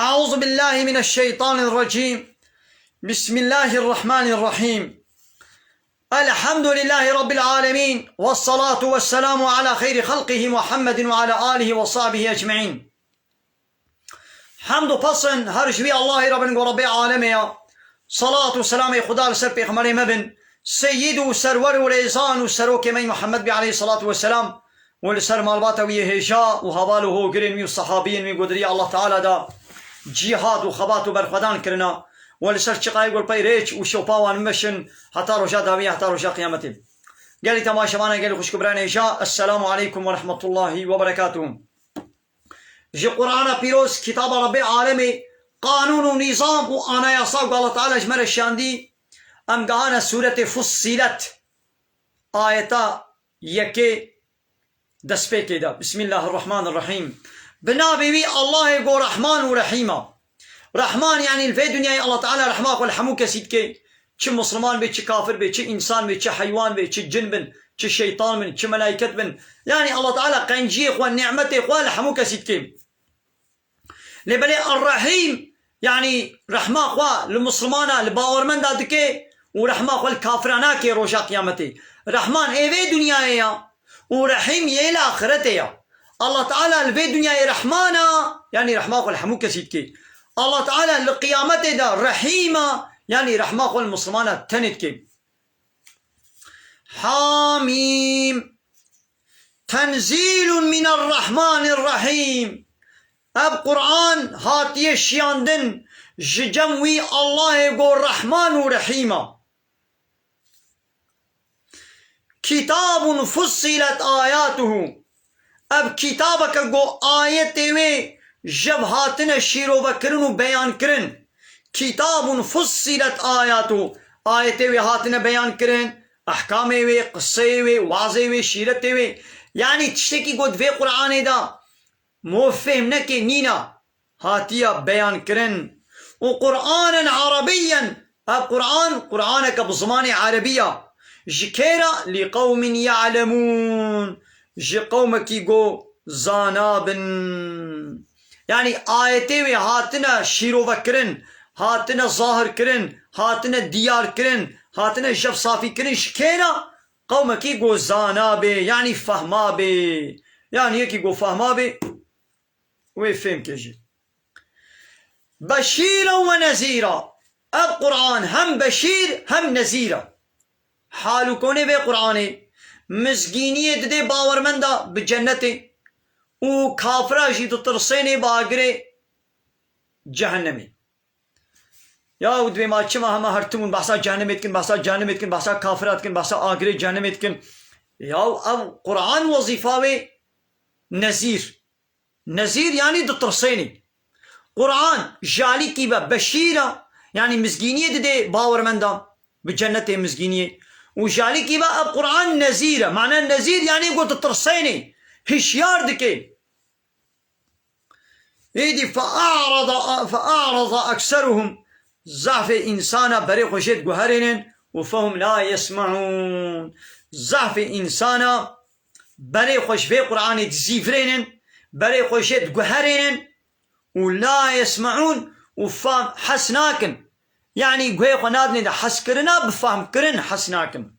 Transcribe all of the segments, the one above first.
أعوذ بالله من الشيطان الرجيم. بسم الله الرحمن الرحيم. الحمد لله رب العالمين، والصلاة والسلام على خير خلقه محمد وعلى آله وصحبه أجمعين. حمد و پسند هر جوی الله رب و رب عالمه. صلاة و سلام خدا سر پیغمبر مبن سید و سرور و ریزان و سروک من محمد علیه الصلاة والسلام والسر مالبات و هجا و حواله گرین و صحابین و قدری الله تعالی دا جهاد و خبات و برخدان کرنا والسر چقای گل پای ریچ و شوپاوان مشن حتی رجا داویه حتی رجا قیامتی. قالی تماشاوانا قالی خوشکبران هجا. السلام علیکم و رحمت الله و برکاته. جي قرآن بيروز كتاب رب العالمين قانون ونظام وأنا يصاب الله تعالى جمر الشاندي أم قانا سورة فصلت آيتا يكي دسبي كده. بسم الله الرحمن الرحيم. بنابي الله يقول رحمن ورحيمة. رحمن يعني الفي دنيا الله تعالى رحمك والحموك سيدكي چه مسلمان بي چه كافر بي چه إنسان بي چه حيوان بي چه جن بن چه شيطان بن چه ملائكة بن، يعني الله تعالى قنجي إخوان نعمته إخوان الحموك سيدكي لبلي الرحيم يعني رحمة أخوة للمسلمان لباورمن دادكي ورحمة أخوة الكافرانا كي روشا قيامتي. رحمن ايوه دنيا يا ورحيم يلا آخرته يا. الله تعالى الفي دنيا رحمانا يعني رحمة أخوة الحموك سيدكي. الله تعالى لقيامته دا رحيمة يعني رحمة أخوة المسلمان تندكي. حاميم تنزيل من الرحمن الرحيم. اب قرآن هاتي شياندن جموي الله يقول رحمن ورحيمة. كتاب فصلت آياته. اب كتابك قو آيته وي جب هاتنا شيرو بكرن وبيان كرن. كتاب فصلت آياته آيته وي هاتنا بيان كرن احكامه وي قصه وي واضح وي شيرته وي يعني تشتكي قد في قرآن دا مو فهمنا كي نينا هاتيا بيان كرن وقرآنا عربيا. القرآن قرآنك بزمان عربية جكيرا لقوم يعلمون جي قومك يقو زانابن يعني آيتي هاتنا شيرو بكرن هاتنا ظاهر كرن هاتنا ديار كرن هاتنا جف صافي كرن شكيرا قومك يقو زانابي يعني فهمابي يعني هيك يقو فهمابي ويفهم كيجي. بشيرا ونذيرا. القرآن هم بشير هم نذيرا. حالو كوني بي قرآن مزگينية دي باورمندا بجنته و كافرا جيدو ترسيني باقري جهنمي. يا ود بما چما هما هرتمون بحثا جهنم اتكن بحثا جهنم اتكن بحثا كافرات كن بحثا آقري جهنم اتكن. يا او قرآن وظيفاوي نذير. نذير يعني دترسيني. قرآن جالي كيبا بشيرة يعني مزگينية دي باورمندا بجنته مزگينية وجالي كيبا اب قرآن نذيرة معنى النذير يعني يقول دترسيني هشيار دكي. ايدي فأعرض أكثرهم ضعف إنسانا بري خوشت قهرين وفهم لا يسمعون. ضعف إنسانا بري خوش في قرآن تزيفرين بري خوشت قهرين ولا يسمعون وفهم حسناكن يعني قوي قنادني دا حس كرنا بفهم كرن حسناكن.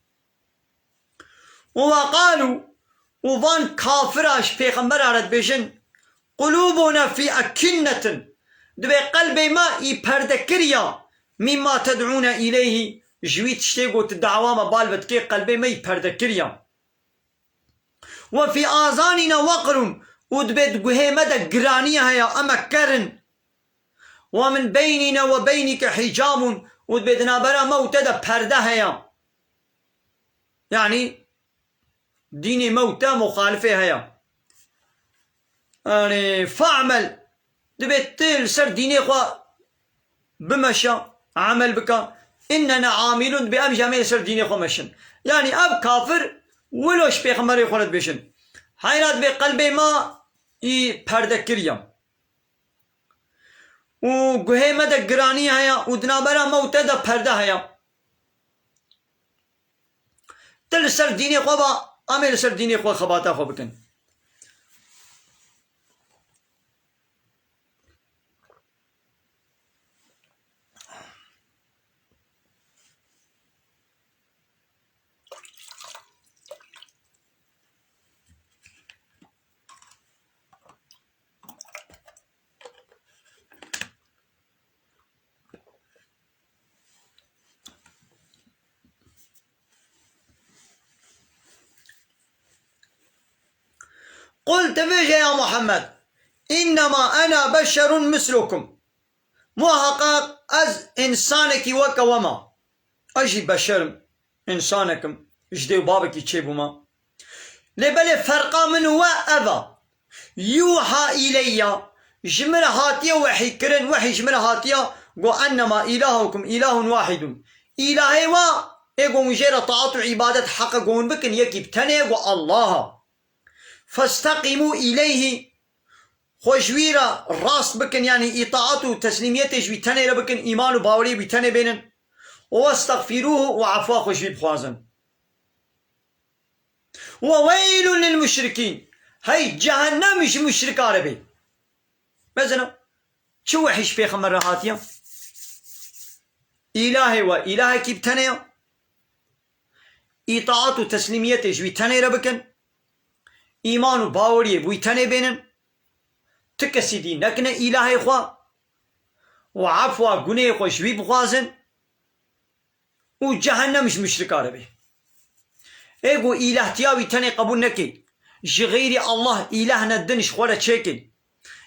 وقالوا وظن كافراش پیغمبر عرد بيشن قلوبنا في أكنة دبي قلبي ما يپردكريا مما تدعون إليه جويت شتيقو تدعوام بالبت كي قلبي ما يپردكريا. وفي آذاننا وقر ودبيت قهي مدى قرانيها يا أما كرن. ومن بيننا وبينك حجاب ودبيت نابرا موتى پردها يا يعني ديني موتى مخالفة هيا. يعني فاعمل دبيت تل سر ديني خوا بمشى عمل بك إننا عاملون بأم جميع سر ديني خوا مشن يعني أب كافر ولوش بيخمري خورد بيشن حيرات بقلبي ما يپردكريا وقهي مدى قراني هيا ودنابرا موتى دا پرده هيا تل سر ديني خوا با أمير سر ديني خوا خباتا خوا بكن. قلت بيجي يا محمد إنما أنا بشر مثلكم محقق از إنسانك وك وما أجي بشر إنسانكم جدي وبابك يتشيبوما لبل فرقا من وأبا يوحى إلي جمل هاتيا وحي كرن وحي جمل هاتيا وأنما إلهكم إله واحد إلهي و إيقو مجيرة طاعة عبادة حق قون بكن يكيب تنيق الله فاستقيموا إليه خوشويرة راست بكن يعني إطاعته وتسليميته بتنير بكن إيمان وباوري بتني بينن واستغفروه وعفوا خوشوي بخوازن وويل للمشركين هاي جهنم مش مشرك عربي مثلا شو وحش في خمر هاتيا إلهي وإلهي كيب تنيا إطاعته وتسليميته بتنير بكن إيمان وباوري بتني بينن تكسيدين لكن إلهي خوا وعفوا قني خوش بي بخوازن وجهنم مش مشرك عربي ايقو إله تياوي تاني قبول نكي جغيري الله إلهنا الدنش خولا تشيكل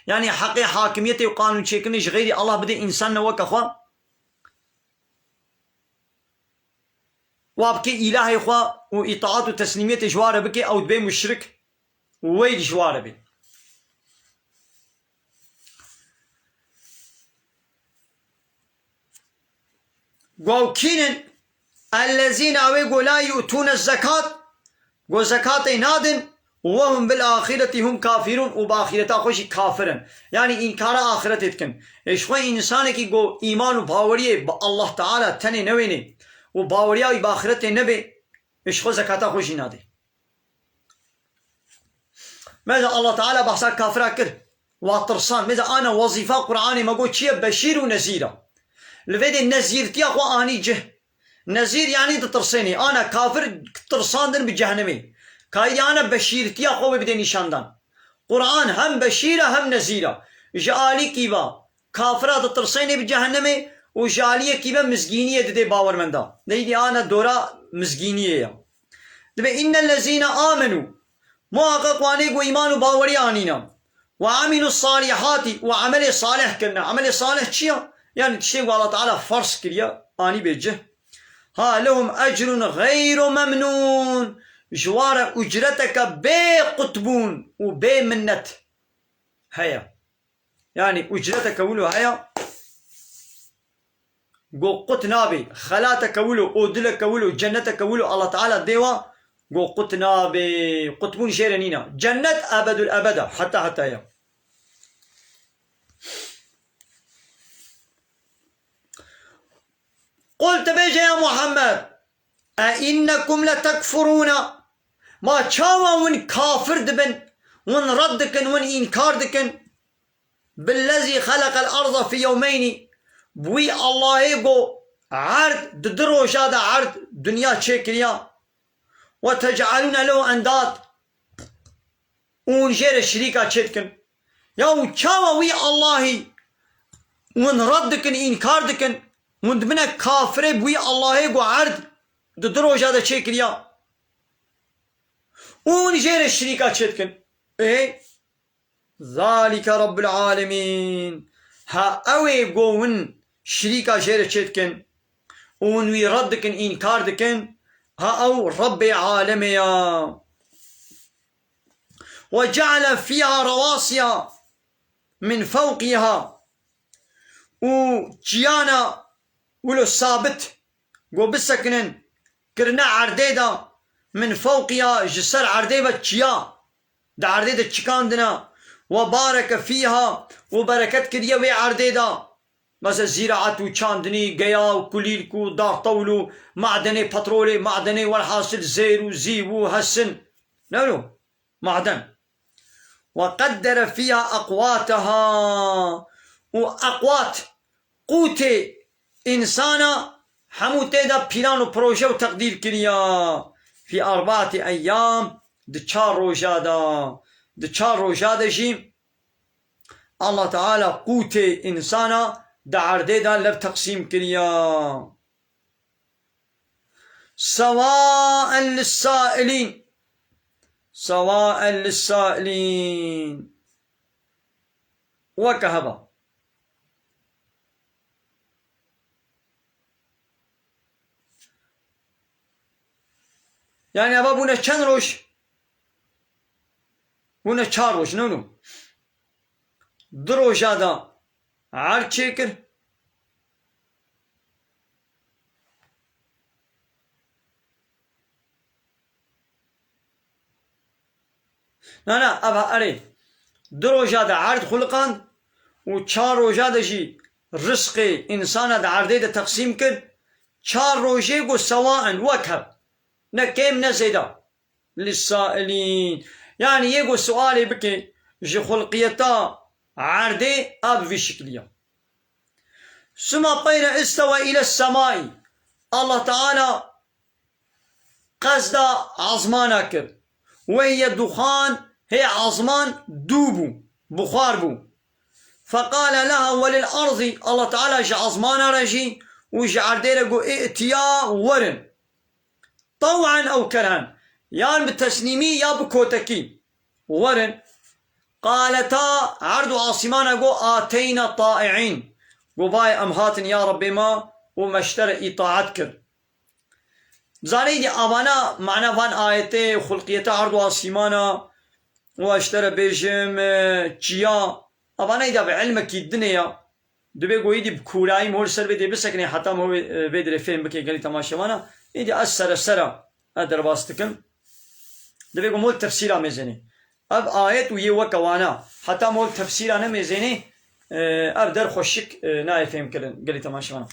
يعني حقي حاكميتي وقانون تشيكل جغيري الله بدي إنسان نوك أخوا وابكي إلهي خوا وإطاعات وتسليميتي جواره بكي أو دبي مشرك وويل جواره بي وكينن الذين أويقوا لا يؤتون الزكاة وزكاة نادن وهم بالآخرة هم كافرون وبآخرة خوشي كافرن يعني إنكار آخرة تكن إيش خوي إنسان كي جو إيمان وباوريه بالله تعالى تاني نويني وباوريه وبآخرة نبي إيش خو زكاة خوشي نادي ماذا الله تعالى بحث كافر كر وطرسان ماذا أنا وظيفة قرآني ما قلت شيء بشير ونزيرة لفيدي النزير تيا خو آني جه نزير يعني تطرسيني أنا كافر ترساندن بجهنمي كايدي أنا بشير تيا خو بدي نشاندان قرآن هم بشيرة هم نزيرة جالي كيبا كافرة تطرسيني بجهنمي وجالية كيبا مزجينية دي باور من دا ليدي أنا دورا مزجينية دبي إن الذين آمنوا محقق وانيق وإيمان باوري آنينا وعملوا الصالحات وعمل صالح كنا عمل صالح شيا يعني تشتغل الله تعالى فرص كريا آني بيجه ها لهم أجر غير ممنون جوار أجرتك بقطبون وبمنت هيا يعني أجرتك ولو هيا قو قطنابي خلاتك ولو أودلك ولو جنتك ولو الله تعالى ديوا قو قطنابي قطبون شيرنينا جنة أبد الأبد حتى هيا قلت بيجي يا محمد أئنكم لتكفرون ما تشاوا ون كافر دبن ون ردكن ون إنكار دكن بالذي خلق الأرض في يومين بوي الله يقو عرض دروش هذا عرض دنيا تشيكريا وتجعلون له أنداد ونجير الشريكة تشيكن يا تشاوا وي الله ون ردكن إنكار دكن وند منك كافر بوي الله يقو عرض دروج هذا تشيكريا ونجير الشريكة تشيكن ايه ذلك رب العالمين ها اوي قوون شريكة جير تشيكن ونوي ردكن إنكار دكن ها او رب عالميا وجعل فيها رواسي من فوقها وجيانا ولو ثابت قو بسكنن كرنا عرديدا من فوقها جسر عرديبة تشيا دا عرديدا تشكاندنا وبارك فيها وبركت كريا وي عرديدا مثلا زراعة وچاندني قيا وكليلكو دار طولو معدني بترولي معدني والحاصل زيرو زيبو هسن نولو معدن وقدر فيها أقواتها وأقوات قوتي إنسانا حموتي دا بلان وبروجة وتقدير كريا في 4 أيام دچار روجادا دچار روجادا جيم الله تعالى قوتي إنسانا دا عردي دا لب تقسيم كريا سواء للسائلين سواء للسائلين وكهبا يعني أبا بونا چند روش بونا 4 روش نونو دروجا دا عرض چکر نه ابا اره دروجا دا عرض خلقان و 4 روجا دا جی رزق انسان دا عرضه دا تقسیم کرد 4 روجه گو سواء وكهب نه کم نه زیده للسائلين يعني يقول سؤالي بكي جي خلقيتا عرضه اب في شكلية ثم بين استوى الى السماء الله تعالى قصد عظمانا كر وهي دخان هي عظمان دوبو بخار بو فقال لها وللأرض الله تعالى جي عظمانا رجي وجي عرضه لقو ائتيا ورن طوعا او كرها يعني بالتسنيمي يا بكوتكي ورن قالتا عرض عاصمانا قو آتينا طائعين قو باي أمهاتن يا ربي ما ومشتر إطاعت كر زاني دي آوانا معنى فان آيته خلقيتا عرض عاصمانا واشتر بيجم جيا آوانا دا بعلمك الدنيا دبي قو يدي بكوراي مهور سر بيدي بسكني حتى مهو بيدري فين بكي قلي تماشوانا يدي أسر السرا أدر باستكم دبي قو مول تفسيرا مزيني اب آيت ويه وكوانا حتى مول تفسيرا نمزيني اب در خوشك نايفهم كرن قلي تماشوانا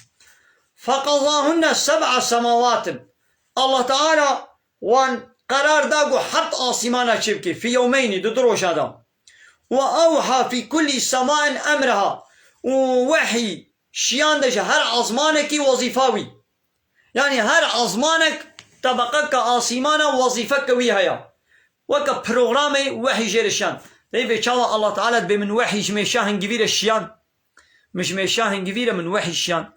فقضاهن 7 سماوات الله تعالى وان قرار داقو حط آسمانا شبكي في يومين دروش هذا وأوحى في كل سماء أمرها ووحي شيان دجا هر عظمانك وظيفاوي يعني هر عظمانك طبقك آسمانا وظيفك ويهايا وكا برنامج وحي جيرشان دي بيشاوا الله تعالى بمن وحي جميشاهن كبير الشيان مش ميشاهن كبيرة من وحي الشيان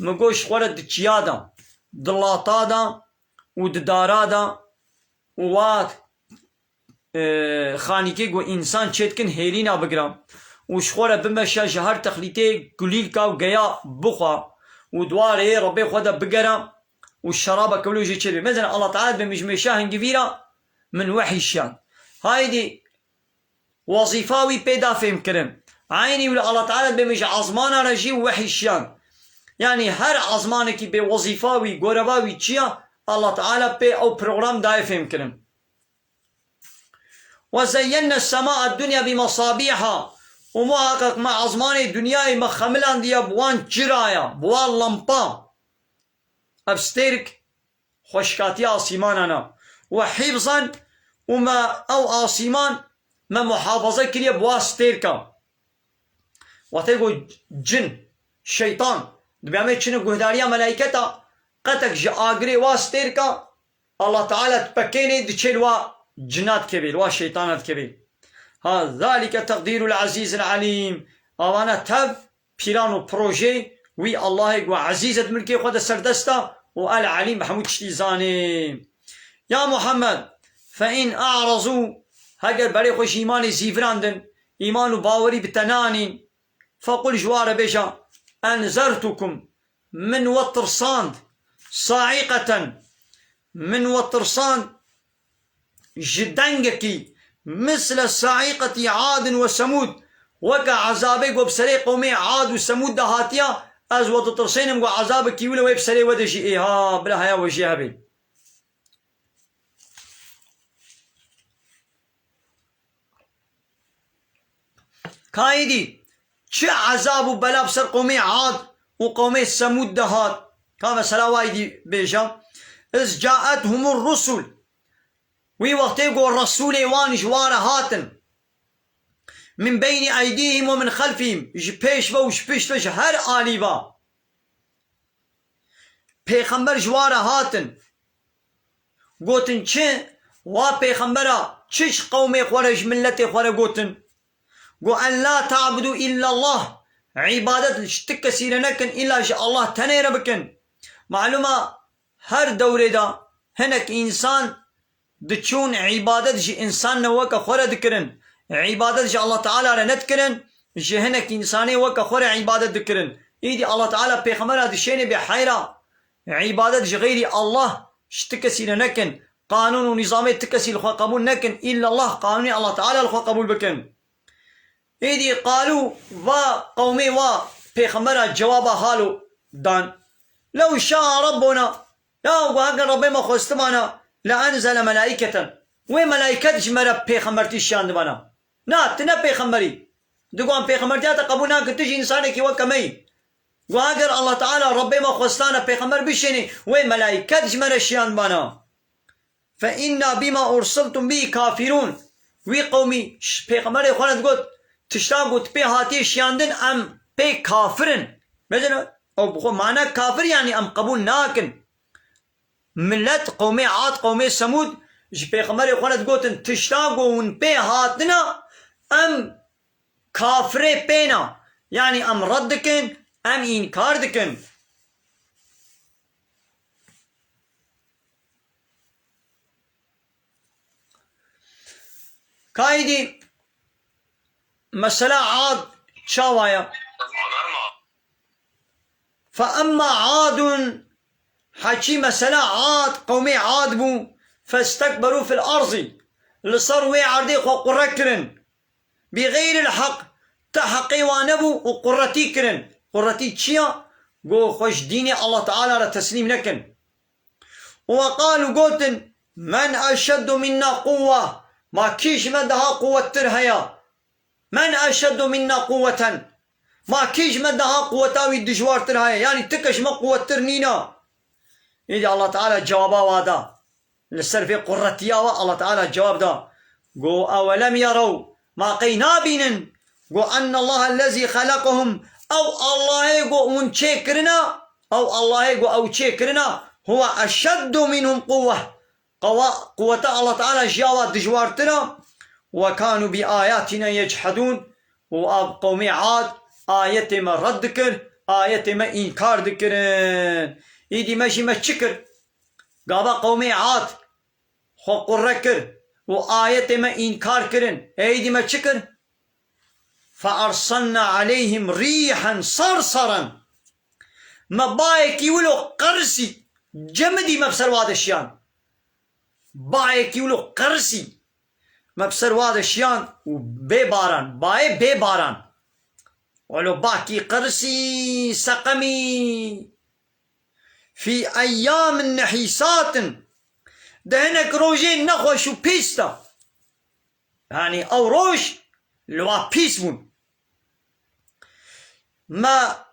مقوش خورد تشيادا دلاطادا وددارادا ووات خانيكي قو انسان چتكن هيرينا بقرام وشخورة بمشا جهر تخليتي قليل كاو قيا بخوا ودواري ربي خودا بقرام والشرابة كلو جي چربي مثلا الله تعالى بمش ميشاهن كبيرة من وحي الشان هايدي وظيفاوي بيدا فهم كرم عيني ولا الله تعالى بمش عظمانا رجي وحي الشان يعني هر عظمانك بوظيفاوي قرباوي چيا الله تعالى بي او برنامج داي فهم كرم وزينا السماء الدنيا بمصابيحها ومحقق مع عظمان الدنيا مخملان ديا بوان جرايا بوان لمبا ابستيرك خوشكاتي آسيماننا وحفظا وما او آسيمان ما محافظة كريا بواستيركا وتقول جن شيطان دبيعمل چنو قهداريا ملايكتا قتك جاقري واستيركا الله تعالى تبكيني دچلوا جنات كبير وشيطانات كبير ذلك تقدير العزيز العليم اوانا تب بيرانو بروجي وي الله يقوى عزيزة ملكي خود سردستا والعليم محمود شتيزاني يا محمد فإن أعرضوا هجر بري خوش إيماني زيفراندن إيمان باوري بتنانين فقل جوار بيجا أنذرتكم من وطرساند صاعقة من وطرساند جدنجكي مثل الصاعقة عاد وثمود وكا عذابك وبسري قومي عاد وثمود دهاتيا از وطرسينم وعذابك يولا وبسري ودشي إيها بلا هيا وجيها بي كايدي چه عذاب وبلا بسر قومي عاد وقومي ثمود دهات كما سلاوايدي بيجا إذ جاءتهم الرسل وي وقت يقول الرسول وان جوار هاتن من بين أيديهم ومن خلفهم جبيش وش بيش وش هر آليبا پیغمبر جوار هاتن قوتن چه وا پیغمبرا چش قومي خورج ملتي خورج قوتن قو أن لا تعبدوا إلا الله عبادة شتك كثيرة نكن إلا شاء الله تنير بكن معلومة هر دوري دا هناك إنسان دچون عبادت جي انسان وكا خورا دكرن عبادت جي الله تعالى رندكرن جي هنك انساني وكا خورا عبادت دكرن ايدي الله تعالى بيخمرها دشيني بحيرا عبادت جي غيري الله شتكسي لنكن قانون ونظامي تكسي الخوا قبول نكن إلا الله قانوني الله تعالى الخوا قبول بكن ايدي قالوا قومي بيخمرها جوابا حالو دان لو شاء ربنا لو اگر ربي ما خوستمانا لأنزل ملائكة وملائكة جمرة بيخمرتي شان بنا نا تنا بيخمري دقوان بيخمرتياتا قبولنا كتجي إنساني كي وكمي واگر الله تعالى ربي ما خوستانا بيخمر بشيني وملائكة جمرة شان بنا فإنا بما أرسلتم به كافرون وي قومي بيخمري خوانا تقول تشتاقوا تبي هاتي شاندن أم بي كافرن مثلا أو بخو معنى كافر يعني أم قبول ناكن ملت قومي عاد قومي سمود بيخمري خوانا تقول تشتاقوا ون بي هاتنا أم كافري بينا يعني أم ردكن أم إنكار دكن كايدي مسألة عاد شاوايا فأما عاد حكي مسألة عاد قومي عاد بو فاستكبروا في الأرض لصروا عردي وقركرن بغير الحق تحقي وانبو وقرتي كرن قرتي تشيا قو خوش ديني الله تعالى لتسليم لكن وقالوا قوتن من أشد منا قوة ما كيش مدها قوة ترهيا من أشد منا قوة ما كيش مدها قوة الدجوار ترهيا يعني تكش ما قوة ترنينا إذا الله تعالى جوابا وادا لسر في قرتيا الله تعالى جواب دا قو أولم يروا ما قينا بينن قو أن الله الذي خلقهم أو الله يقو منشكرنا أو الله يقو أو شكرنا هو أشد منهم قوة قوة الله تعالى جاوات دجوارتنا وكانوا بآياتنا يجحدون وأب قومي عاد آية ما رد كر آية ما إنكار دكرن إيدي ماشي ما شكر قابا قومي عاد خو قركر وآية ما إنكار كرن إيدي ما شكر فأرسلنا عليهم ريحا صرصرا ما بايك يولو قرسي جمدي مبسر واد الشيان بايك يولو قرسي مبسر واد الشيان وبيباران باي بيباران ولو باكي قرسي سقمي في أيام نحيسات دهنك روجين نخوش بيستا يعني أو روش لوا بيسمون ما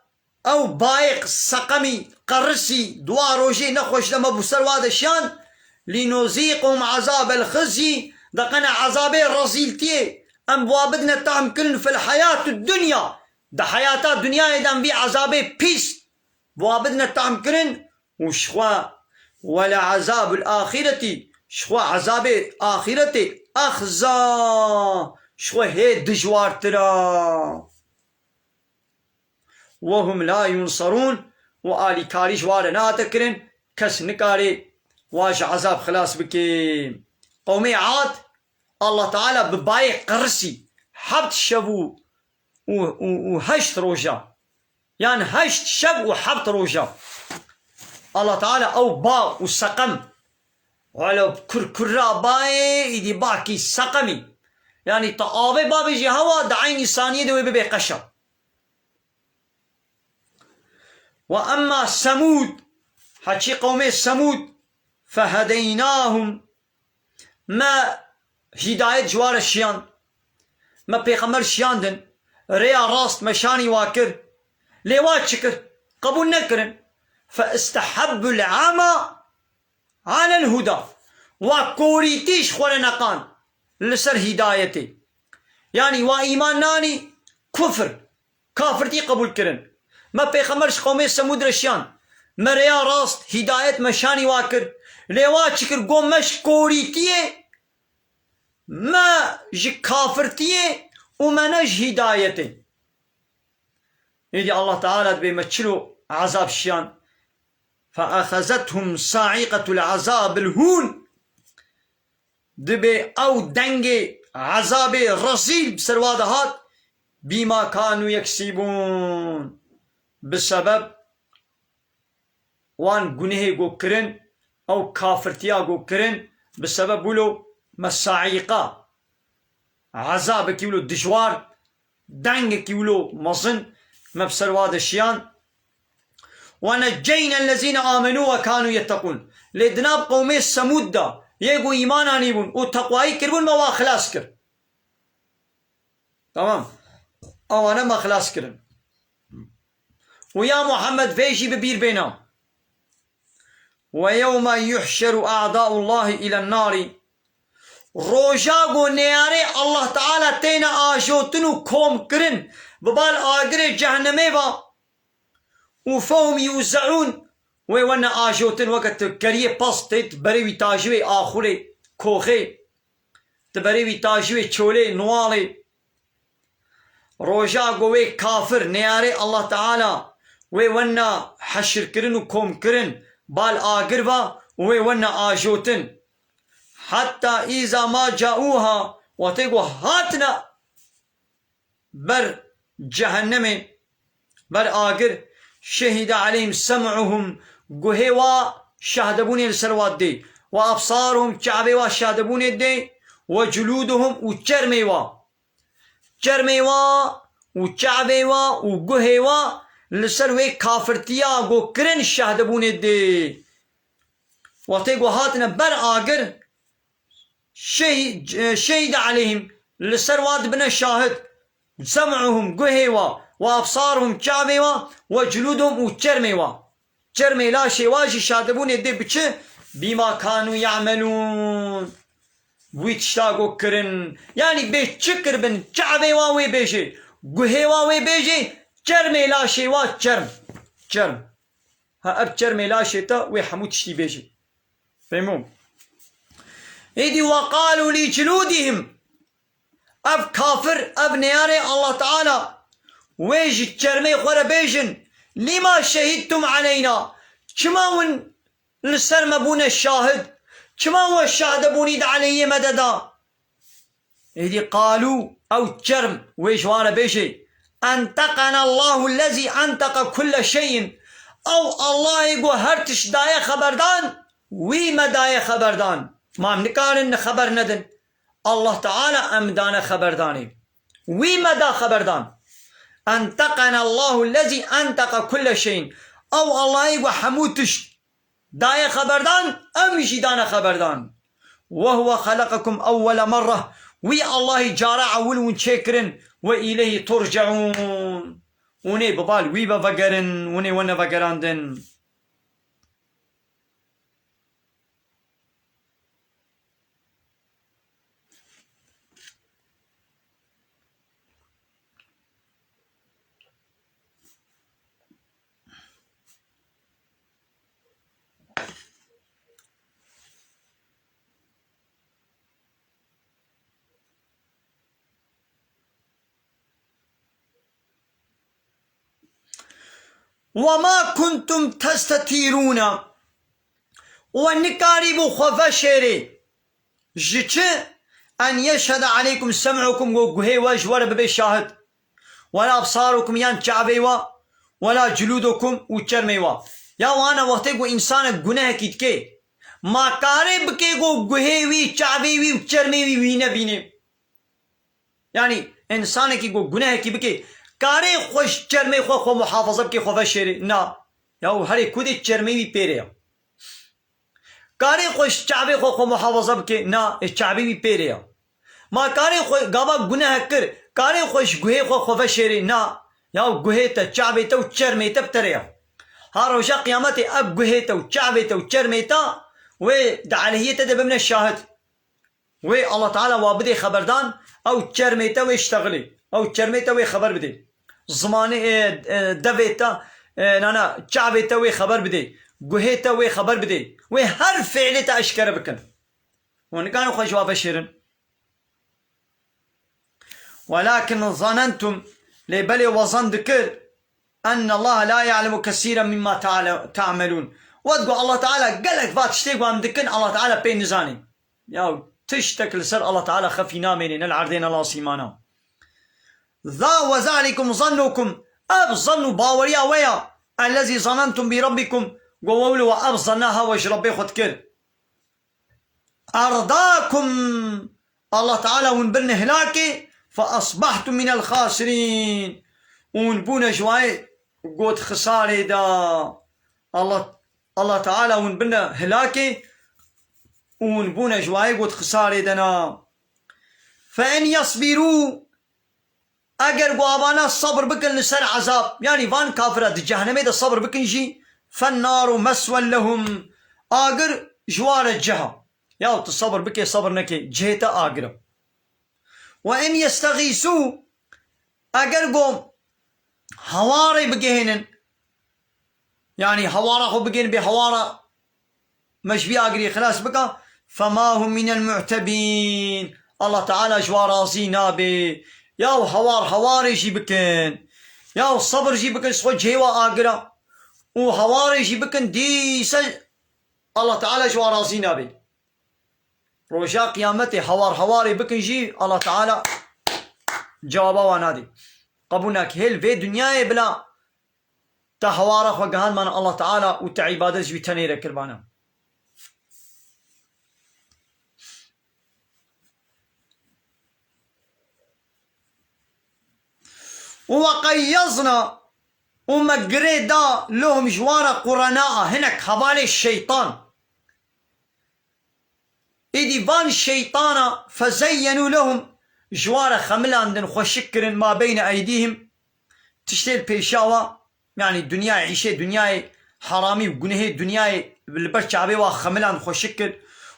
أو بايق سقمي قرسي دوا روجي نخوش لما بسر واد الشان لنذيقهم عذاب الخزي دقنا عذاب الرزيلتي أم بوابدنا تهم كلن في الحياة الدنيا ده حياة الدنيا إذن بي عذاب بيس بوابدنا تهم كلن وشخوا ولا عذاب الآخرة شخوا عذاب آخرة أخزا شخوا هي دجوار ترى وهم لا ينصرون وآلي كاريش وارنا تكرن كس نكاري واش عذاب خلاص بكي قومي عاد الله تعالى بباي قرسي حبت شبو وهشت روجا يعني هشت شب وحبت روجا الله تعالى أو با وسقم ولو كركرا باي يدي باكي سقمي يعني طابي بابي جي هوا دعيني ثانية دوي ببي قشر وأما ثمود حكي قومي ثمود فهديناهم ما هداية جوار الشيان ما بيغمر شياندن ريا راست مشاني واكر ليوات شكر قبول نكرن فاستحبوا العمى على الهدى وكوريتيش خور نقان لسر هدايتي يعني وإيمان ناني كافرتي قبول كرن ما بيغمرش قومي ثمود رشيان مريا راست هدايت مشاني واكر ليوات شكر قوم مش كوريتيه ما جي كافرتيه وما نج هدايته يدي الله تعالى بيمثلوا عذاب الشيان فأخذتهم صاعقة العذاب الهون دبي أو دنجي عذاب رصيد بسرواد هات بما كانوا يكسبون بسبب وان گناه گو کرن أو كافرتيا گو کرن بسبب ولو مساعيقا عذاب كيولو دجوار دنگ كيولو مظن مبسرواد الشيان ونجينا الذين آمنوا وكانوا يتقون لدناب قومي سمود دا يقو إيمان آنيبون وتقوائي كربون ما خلاص كر تمام أو أنا ما خلاص كرن ويا محمد فيجي ببير بينا ويوم يحشر أعداء الله إلى النار روجاغو نياري الله تعالى تينا آجوتنو كوم كرن ببال آقر جهنمي با وفهم يوزعون ويوانا آجوتن وقت كريه باس تيت بريوي تاجوي آخوري كوخي تبريوي تاجوي چولي نوالي روجاغو وي كافر نياري الله تعالى ويوانا حشر كرن وكوم كرن بال آقر با ويوانا آجوتن حتى إذا ما جاءوها وتقو هاتنا بر جهنم بر آقر شهد عليهم سمعهم قهوا شهدبون السروات دي وأبصارهم كعبوا شهدبون دي وجلودهم وچرموا وكعبوا وقهوا لسروي كافرتيا قو كرن شهدبون دي وتقو هاتنا بر آقر شهد عليهم لسروات بن الشاهد سمعهم قهوا وأبصارهم كعبوا وجلودهم وچرموا چرمي لا شواجي شادبون يدي بچه بما كانوا يعملون ويتشتاقو كرن يعني بيچكر بن كعبوا وي بيجي قهوا وي بيجي چرمي لا شوا چرم ها اب چرمي لا شتا وي حمود تشتي بيجي فهمون إذ وقالوا لجلودهم أب كافر أب نياري الله تعالى ويجي تشرمي خورا بيجن لما شهدتم علينا كما ون لسر بون الشاهد كما هو الشاهد بونيد عليه مددا إذ قالوا أو تشرم ويجوار بيجي أنتقنا الله الذي أنتق كل شيء أو الله يقول هرتش داية خبردان وي مداية خبردان ما منكارن خبر ندن الله تعالى أمدان خبرداني وي مدى خبردان أنتقنا الله الذي أنتق كل شيء أو الله يقول حموتش داية خبردان أمشي دانا خبردان وهو خلقكم أول مرة وي الله جارع ولون شكرن وإليه ترجعون وني ببال وي بفقرن وني ونا فقراندن وما كنتم تستتيرون والنكاري بخفا شيري جيتش أن يشهد عليكم سمعكم وقهي وجور ببي شاهد ولا أبصاركم يان شعبيوا ولا جلودكم وچرميوا يا وانا وقتي إنسان گناه كيتكي ما كاري بكي قهي وي شعبي وي وچرمي وي وينا بيني يعني إنسان كي گناه كي بكي كاري خوش چرمي خو محافظة بكي خو فشيري نا ياو هري كودي چرمي بي بيريا كاري خوش چعبي خو محافظة بكي نا چعبي بي بيريا ما كاري خو غابا گناه كر كاري خوش گوهي خو فشيري نا ياو گوهي تا چعبي تا وچرمي تا بتريا ها روشا قيامتي اب گوهي تا وچعبي تا وچرمي تا و دعالهية تدب من الشاهد و الله تعالى وابدي خبردان او چرمي تا واشتغلي او چرمي تا خبر بدي زمانه دويتا نانا چعبيتا وي خبر بدي گوهيتا وي خبر بدي وي هر فعلتا اشكر بكن وان كانوا خجوا بشيرن ولكن ظننتم لبلي وظن ذكر أن الله لا يعلم كثيرا مما تعملون وادقوا الله تعالى قالك بات شتيقوا عم دكن الله تعالى بين نزاني ياو تشتكل سر الله تعالى خفينا منين العردين الله سيمانا ذا وذلكم ظنكم أب ظنوا باوريا ويا الذي ظننتم بربكم وقولوا وأب ظناها وش ربي خد كل أرضاكم الله تعالى ونبن هلاكي فأصبحتم من الخاسرين ونبون جواي قد خساري دا الله تعالى ونبن هلاكي ونبون جواي قد خساري دنا فإن يصبروا اگر قوابانا الصبر بكن لسر عذاب يعني فان كافرة دي جهنمي دا الصبر بكن جي فالنار مسوى لهم اگر جوار الجهة ياو تصبر بكي صبر نكي جهتا اگر وإن يستغيثوا اگر قوم هواري بكيهنن يعني هوارا خو بكين بهوارا مش بي اگري خلاص بكا فما هم من المعتبين الله تعالى جوار زينا بي ياو هواري جي بكن ياو صبر جي بكن سوى جيوا آقرا وهواري جي بكن ديسا الله تعالى جوا رازينا بي روجا قيامتي هواري بكن جي الله تعالى جوابا وانادي قبولناك هل في دنياي بلا تهوارا خوغهان من الله تعالى وتعبادت جي تنيرا كربانا وقيضنا ومقريدا لهم جوار قرناء هناك حوالي الشيطان إذي فان الشيطان فزينوا لهم جوار خملان دن خوشكر ما بين أيديهم تشتيل بيشاوة يعني الدنيا عيشة دنيا حرامي وقنهي دنيا بالبرشعبي وخملان خوشكر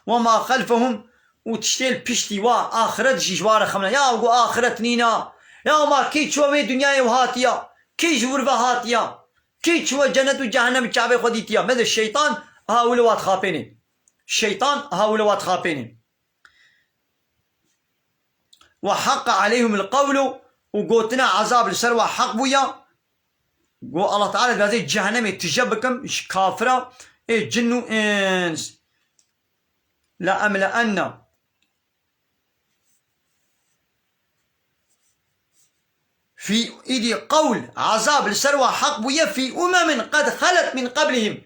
وما خلفهم وتشتيل بيشتي وآخرت جوار خملان يا وقو آخرت نينا يا ما كي شوى دنيا وهاتيا كي جوربا هاتيا كي شوى جنة وجهنم شعبي خديتيا مثل الشيطان هاولوات خابينين الشيطان هاولوات خابينين وحق عليهم القول وقوتنا عذاب لسر حق بويا قو الله تعالى بهذه جهنم تجبكم كافرة جن وإنس لأملأن في إيدي قول عذاب لسروى حق بويا في قد خلت من قبلهم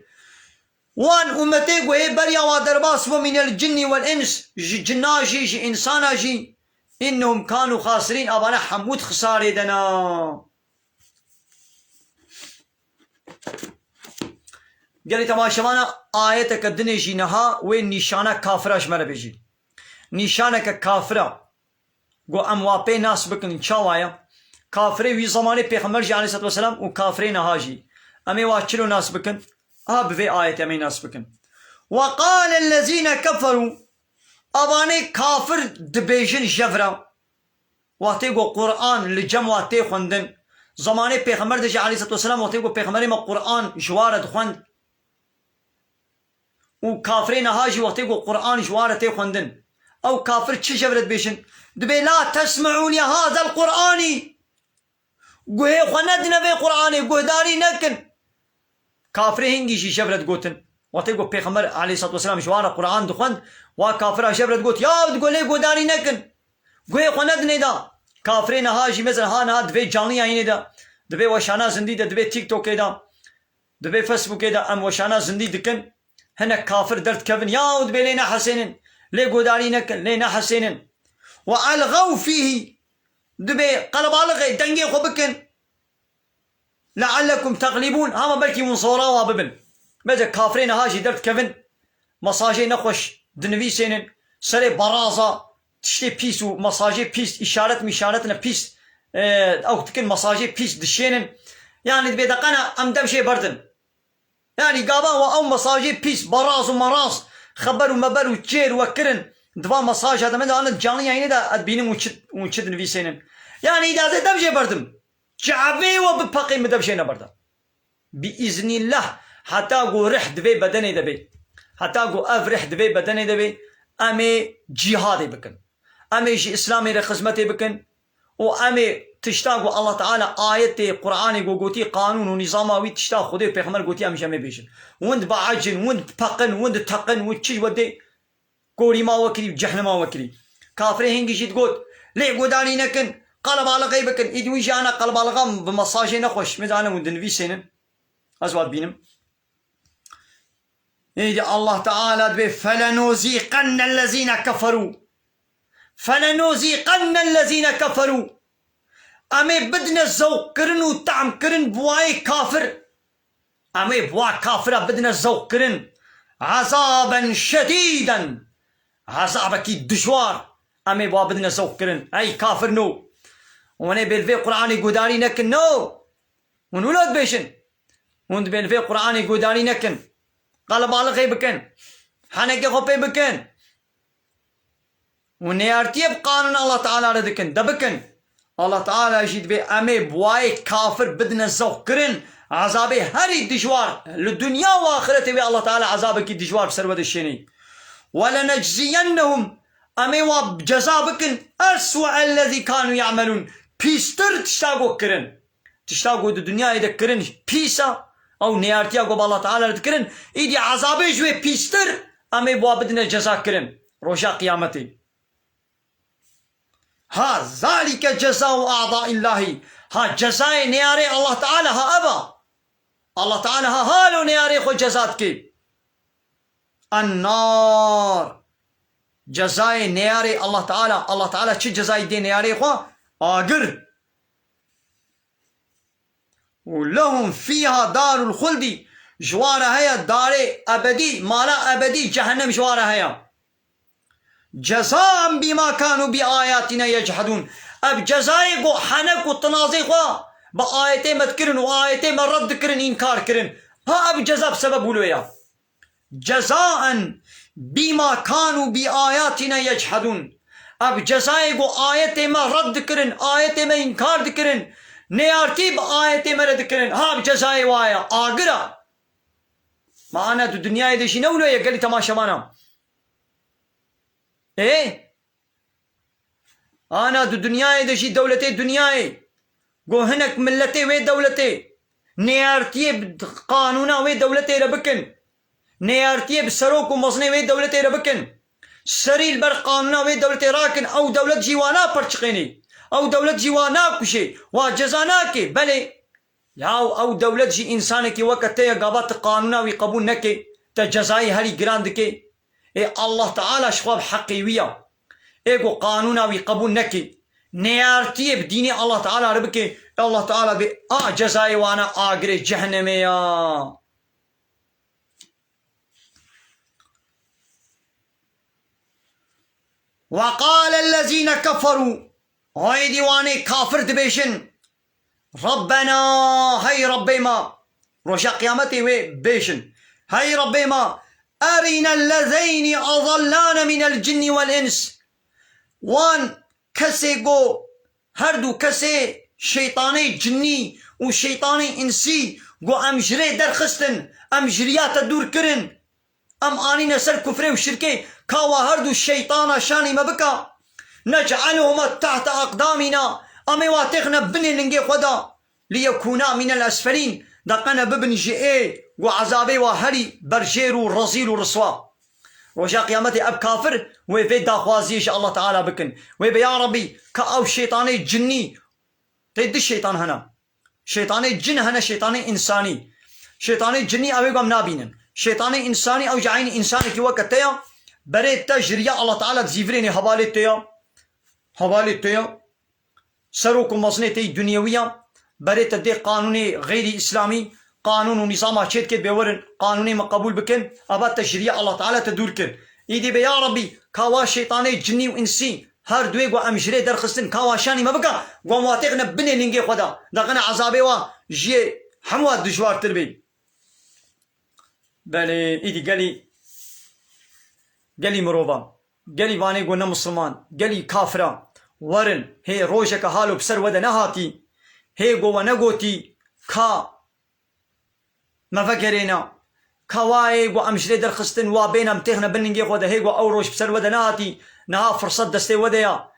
وان أمتي وهي بريا ودرباس ومن الجن والإنس جناجي جي إنساناجي إنهم كانوا خاسرين أبانا حمود خساري دنا قالي تماشمانا آيتك الدنيا جي نها وين نشانة كافرة شمرا بيجي نشانك كافرة قو أموابي ناس بكن شاوايا كافري وي زماني پیغمبر جي عليه الصلاة والسلام وكافري نهاجي أمي واشلو ناس بكن بفي آية أمي ناس بكن وقال الذين كفروا أباني كافر دبيجن جفرا واتيقو قرآن لجم واتي خوندن زماني پیغمبر جي عليه الصلاة والسلام واتيقو پیغمبر ما قرآن جوارد خوند وكافري نهاجي واتيقو قرآن جوارد خوندن أو كافر چه جفرت بيجن دبي لا تسمعوا لهذا القرآن قوه خوندنا في قرآن قوه داري نكن كافر هنگي شي شفرت قوتن واتيقو پیغمبر عليه الصلاة والسلام جوار قرآن دخوند وكافر شفرت قوت يا تقول لي قوه داري نكن قوه خوندنا دا كافرين هاجي مثل هانا دبي جانيا هيني دا دبي وشانا زندي دا دبي تيك توك دا دبي فيسبوك دا ام وشانا زندي دكن هنا كافر درت كفن يا دبي لينا حسينن لي قوه داري نكن لينا حسينن وألغوا فيه دبي قلب على دنجي خبكن لعلكم تغلبون هما بلكي من صورا واببن بدا كافرين هاجي درت كفن مساجي نخوش دنوي سينن سري برازة تشتي بيس ومساجي بيس إشارة مشارتنا بيس أو تكن مساجي بيس دشينن يعني دبي دقنا أم دم شي بردن يعني قابا أو مساجي بيس براز ومراز خبر ومبر وتشير وكرن دفا مساج هذا من أنا جاني يعني دا أدبيني وشد نفيسينن يعني إذا زي دم شي بردم شعبي وببقي مدب شي نبردم بإذن الله حتى قو رح دبي بدني دبي حتى قو أف رح دبي بدني دبي أمي جهادي بكن أمي جي إسلامي رخزمتي بكن وأمي تشتاقوا الله تعالى آياتي قرآني قوتي قانون ونظاماوي تشتاق خدي بيغمر قوتي أمي جمي بيجن وند بعجن وند بقن وند تقن وتشي ودي كوري ما وكري بجحنم ما وكري كافر هنجي جيت قلت ليه قداني نكن قلب على غيبكن إيدي ويجي أنا قلب على غم بمصاجي نخوش مزانا ودن في سنن أزواد بينم إيدي الله تعالى دبي فلنذيقن الذين كفروا فلنذيقن الذين كفروا أمي بدنا الذوق كرن وطعم كرن بواي كافر أمي بواي كافر بدنا الذوق كرن عذابا شديدا عذابك دشوار أمي بوا بدنا الذوق كرن أي كافر نو وانا بالفي قرآني قداني نكن نو ونولد بيشن وند بالفي قرآني قداني نكن قلب على غيب بكن حنكي خوبي بكن ونيارتي بقانون الله تعالى ردكن دبكن الله تعالى يجيد بي أمي بواي كافر بدنا الزوق كرن عذابي هري دجوار للدنيا وآخرتي بي الله تعالى عذابك دجوار بسرود الشيني ولنجزينهم أمي وبجزا بكن أسوأ الذي كانوا يعملون بيستر تشتاقو كرن تشتاقو الدنيا إذا كرن بيسا أو نيارتي أقوب الله تعالى ردكرن إيدي عذابي جوي بيستر أمي بوا بدنا جزا كرن روشا قيامتي ها ذلك جزاء أعضاء الله ها جزاء نياري الله تعالى ها أبا الله تعالى ها هالو نياري خو جزاتك النار جزاء نياري الله تعالى چه جزاء دي نياري خو آگر ولهم فيها دار الخلد جوارها هيا دار أبدي مالا أبدي جهنم جوارها هيا جزاء بما كانوا بآياتنا يجحدون اب جزاء قو حنك وتنازي قو بآياتي مذكرن وآياتي مرد كرن إنكار كرن ها اب جزاء بسبب ولويا جزاء بما كانوا بآياتنا يجحدون اب جزاء قو آياتي مرد كرن آياتي ما إنكار كرن نيارتي بآياتي مرد كرن ها اب جزاء وايا آقرا ما أنا دو دنيا ديشي نولويا قال لي تماشا مانا ايه انا دو دنياي دشي دولتي دنياي قو هنك ملتي وي دولتي نيارتي قانونا وي دولتي ربكن نيارتي بسروك ومصني وي دولتي ربكن سريل بر قانونا وي دولتي راكن او دولت جيوانا پرچقيني او دولت جيوانا كشي واجزانا كي بلي ياو او دولت جي انسان كي وقت تي قابات قانونا وي قبول نكي تجزاي هري جراند كي إيه الله تعالى شخواب حقيوية إيه قانونا ويقبول نكي نيارتي بديني الله تعالى ربكي الله تعالى بي جزاي وانا آقري جهنمية وقال الذين كفروا هاي ديواني كافر دبيشن ربنا هاي ربي ما روشا قيامتي وي بيشن هاي ربي ما أرنا الذين أضلانا من الجن والإنس وان كسي قو هردو كسي شيطاني جني وشيطاني إنسي قو أمجري درخستن أمجريات دور كرن أم آنين سر كفري وشركي كاوا هردو الشيطان شاني مبكا نجعلهما تحت أقدامنا أمي واتخنا بني لنجي خدا ليكونا من الأسفلين دقنا ببن جئي وعذابي وهري برجير ورزيل ورسوا وجا قيامتي اب كافر وفي داخوازيش الله تعالى بكن ويبي يا ربي كأو شيطاني جني تيد الشيطان هنا شيطاني جن هنا شيطاني انساني شيطاني جني اوي قام نابينن شيطاني انساني او جعيني انساني كي وقت تيا بريت تجريا الله تعالى تزيفريني حوالي تيا سروكم مصنيتي دنيوية بريت دي قانوني غير اسلامي قانون ونظام شيت كده بيورن قانوني مقبول بكن ابا تشريع الله تعالى تدور كن ايدي بي يا ربي كاوا شيطاني جني وانسي هر دوي قو امجري درخستن كاوا شاني ما بقى قو مواتقنا بني لنجي خدا دقنا عذابي وا جي حموات دجوار تربي بلي ايدي قالي مروبا قالي واني قلنا مسلمان قالي كافرة ورن هي روشك حالو بسر ودا نهاتي هي قو ونقوتي ما فكرينا كواي قو امجري درخستن وابينا متخنا بننجي خدا هي قو اوروش بسر ودا نهاتي نها فرصة دستي وديا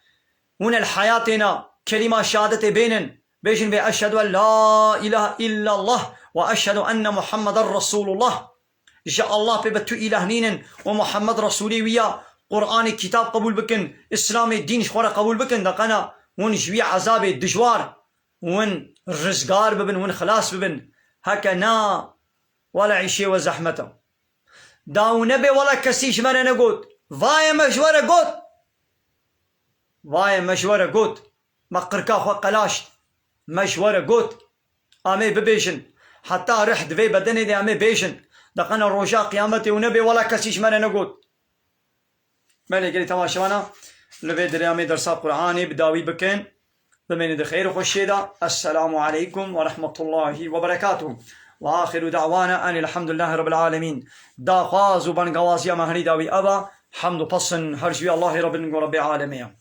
هنا الحياتنا كلمة شهادة بينن بيشن بي أشهد أن لا إله إلا الله وأشهد أن محمد رسول الله جاء الله ببتو إله نينن ومحمد رسولي ويا قرآن كتاب قبول بكن، إسلام الدين شخورة قبول بكن، دقنا ون شوي عذاب الدجوار ون رزقار ببن ون خلاص ببن. هكا نا ولا عيشي وزحمته داو نبي ولا كسيش من أنا قوت ضايا مشورة قوت ضايا مشورة قوت مقركا خو قلاش مشورة قوت آمي ببيشن حتى رحت في بدني دي آمي بيشن دقنا روشا قيامتي ونبي ولا كسيش من أنا قوت مالي قلي تماشوانا لبي دريامي درسا قرآني بداوي بكين بمين خير وخشيدا. السلام عليكم ورحمة الله وبركاته. وآخر دعوانا أن الحمد لله رب العالمين. دا خواز وبنقوازيا مهني داوي أبا حمد بصن هرجوي الله رب العالمين.